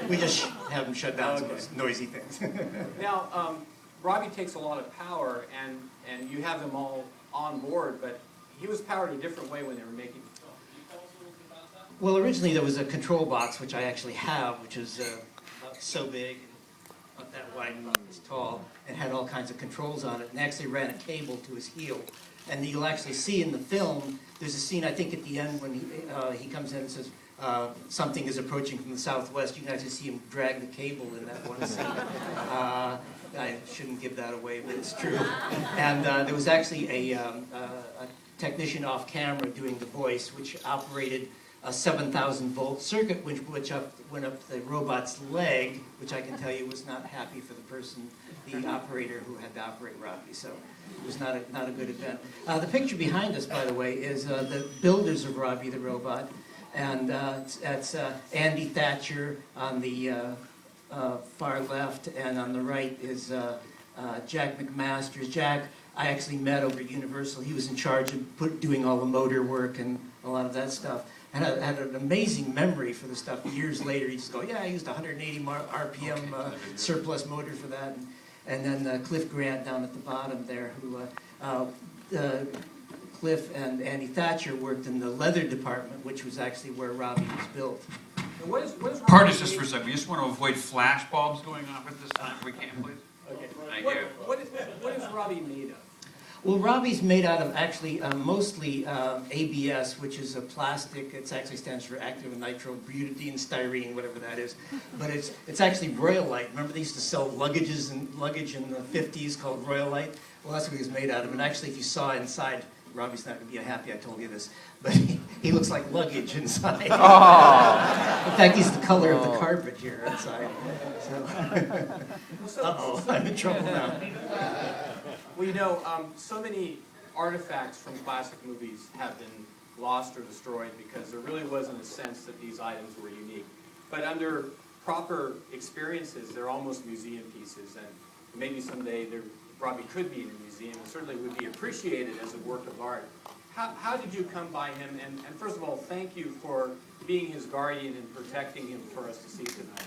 We just have them shut down some of those noisy things. Now, Robbie takes a lot of power, and you have them all on board, but he was powered a different way when they were making the film. Can you tell us a little bit about that? Well, originally there was a control box, which I actually have, which is about so big, not that wide, about this tall, and had all kinds of controls on it, and actually ran a cable to his heel. And you'll actually see in the film, there's a scene, I think, at the end when he comes in and says, something is approaching from the southwest. You can actually see him drag the cable in that one scene. I shouldn't give that away, but it's true. And there was actually a technician off camera doing the voice, which operated a 7,000 volt circuit, which went up the robot's leg, which I can tell you was not happy for the person, the operator who had to operate Robbie. So it was not a good event. The picture behind us, by the way, is the builders of Robbie the Robot, and that's Andy Thatcher on the far left, and on the right is Jack McMasters. Jack, I actually met over at Universal. He was in charge of doing all the motor work and a lot of that stuff. And I had an amazing memory for the stuff. Years later, he'd just go, yeah, I used 180 RPM surplus motor for that. And then Cliff Grant down at the bottom there, who Cliff and Andy Thatcher worked in the leather department, which was actually where Robbie was built. Pardon us just for a second. We just want to avoid flash bulbs going off at this time. We can't, please. Okay. Thank you. What is Robbie made of? Well, Robbie's made out of actually mostly ABS, which is a plastic. It actually stands for active nitrobutadiene styrene, whatever that is. But it's actually Royalite. Remember they used to sell luggage in the 50s called Royalite? Well, that's what he was made out of. And actually, if you saw inside, Robbie's not going to be happy I told you this, but he looks like luggage inside. Oh. In fact, he's the color of the carpet here inside. So, uh-oh, I'm in trouble now. Well, you know, so many artifacts from classic movies have been lost or destroyed because there really wasn't a sense that these items were unique. But under proper experiences, they're almost museum pieces, and maybe someday there probably could be in a museum, and certainly would be appreciated as a work of art. How did you come by him? And first of all, thank you for being his guardian and protecting him for us to see tonight.